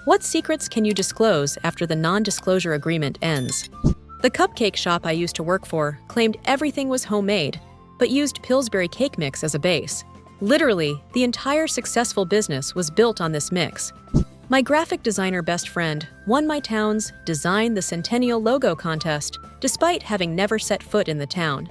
What secrets can you disclose after the non-disclosure agreement ends? The cupcake shop I used to work for claimed everything was homemade, but used Pillsbury cake mix as a base. Literally, the entire successful business was built on this mix. My graphic designer best friend won my town's Design the Centennial logo contest, despite having never set foot in the town.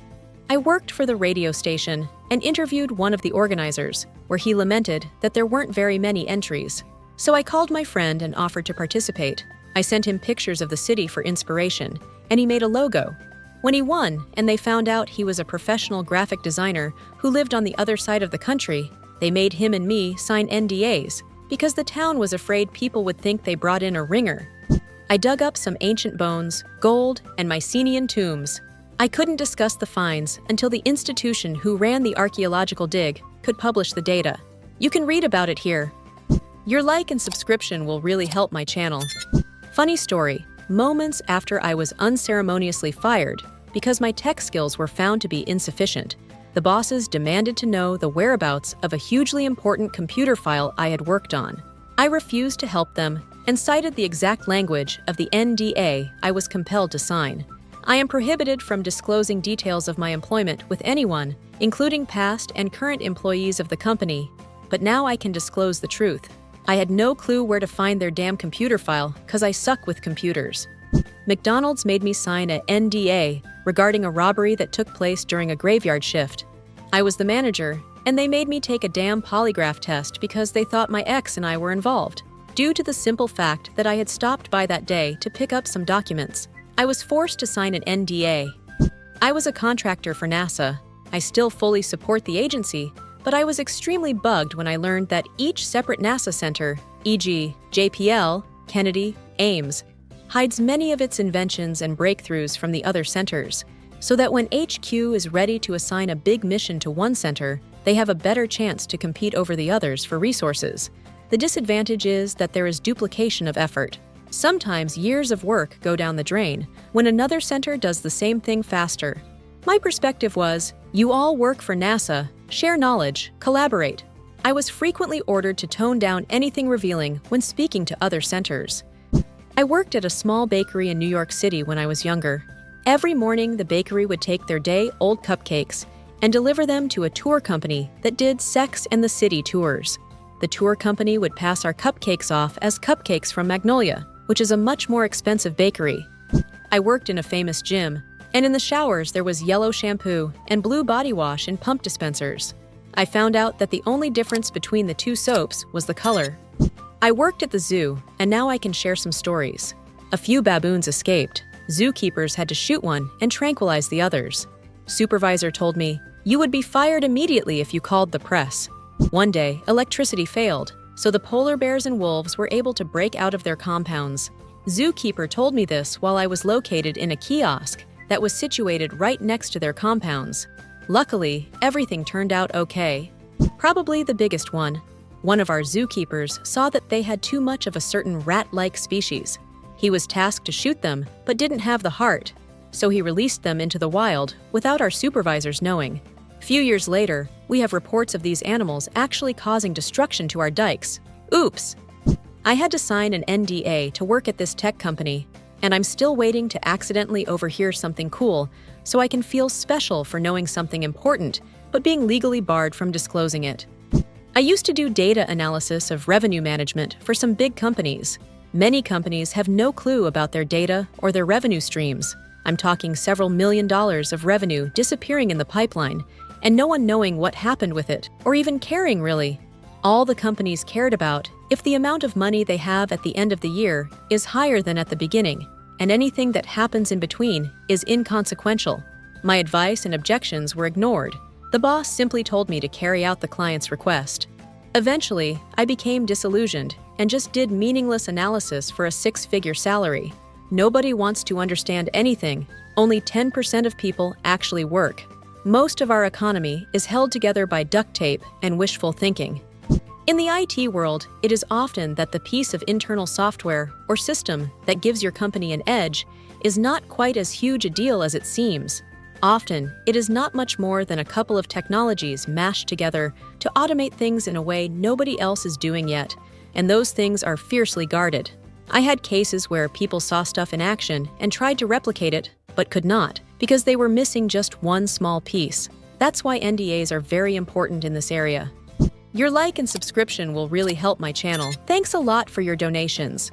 I worked for the radio station and interviewed one of the organizers, where he lamented that there weren't very many entries. So I called my friend and offered to participate. I sent him pictures of the city for inspiration, and he made a logo. When he won, and they found out he was a professional graphic designer who lived on the other side of the country, they made him and me sign NDAs, because the town was afraid people would think they brought in a ringer. I dug up some ancient bones, gold, and Mycenaean tombs. I couldn't discuss the finds until the institution who ran the archaeological dig could publish the data. You can read about it here. Your like and subscription will really help my channel. Funny story, moments after I was unceremoniously fired because my tech skills were found to be insufficient, the bosses demanded to know the whereabouts of a hugely important computer file I had worked on. I refused to help them and cited the exact language of the NDA I was compelled to sign. I am prohibited from disclosing details of my employment with anyone, including past and current employees of the company, but now I can disclose the truth. I had no clue where to find their damn computer file because I suck with computers. McDonald's made me sign a NDA regarding a robbery that took place during a graveyard shift. I was the manager, and they made me take a damn polygraph test because they thought my ex and I were involved. Due to the simple fact that I had stopped by that day to pick up some documents, I was forced to sign an NDA. I was a contractor for NASA. I still fully support the agency, but I was extremely bugged when I learned that each separate NASA center, e.g. JPL, Kennedy, Ames, hides many of its inventions and breakthroughs from the other centers, so that when HQ is ready to assign a big mission to one center, they have a better chance to compete over the others for resources. The disadvantage is that there is duplication of effort. Sometimes years of work go down the drain when another center does the same thing faster. My perspective was, you all work for NASA, share knowledge, collaborate. I was frequently ordered to tone down anything revealing when speaking to other centers. I worked at a small bakery in New York City when I was younger. Every morning, the bakery would take their day-old cupcakes and deliver them to a tour company that did Sex and the City tours. The tour company would pass our cupcakes off as cupcakes from Magnolia, which is a much more expensive bakery. I worked in a famous gym, and in the showers there was yellow shampoo and blue body wash in pump dispensers. I found out that the only difference between the two soaps was the color. I worked at the zoo, and now I can share some stories. A few baboons escaped. Zookeepers had to shoot one and tranquilize the others. Supervisor told me, "You would be fired immediately if you called the press." One day, electricity failed, so the polar bears and wolves were able to break out of their compounds. Zookeeper told me this while I was located in a kiosk that was situated right next to their compounds. Luckily, everything turned out okay. Probably the biggest one. One of our zookeepers saw that they had too much of a certain rat-like species. He was tasked to shoot them, but didn't have the heart, so he released them into the wild without our supervisors knowing. Few years later, we have reports of these animals actually causing destruction to our dikes. Oops! I had to sign an NDA to work at this tech company, and I'm still waiting to accidentally overhear something cool so I can feel special for knowing something important, but being legally barred from disclosing it. I used to do data analysis of revenue management for some big companies. Many companies have no clue about their data or their revenue streams. I'm talking several $1 million of revenue disappearing in the pipeline, and no one knowing what happened with it, or even caring really. All the companies cared about if the amount of money they have at the end of the year is higher than at the beginning, and anything that happens in between is inconsequential. My advice and objections were ignored. The boss simply told me to carry out the client's request. Eventually, I became disillusioned and just did meaningless analysis for a 6-figure salary. Nobody wants to understand anything. Only 10% of people actually work. Most of our economy is held together by duct tape and wishful thinking. In the IT world, it is often that the piece of internal software or system that gives your company an edge is not quite as huge a deal as it seems. Often, it is not much more than a couple of technologies mashed together to automate things in a way nobody else is doing yet. and those things are fiercely guarded. I had cases where people saw stuff in action and tried to replicate it, but could not, because they were missing just one small piece. That's why NDAs are very important in this area. Your like and subscription will really help my channel. Thanks a lot for your donations.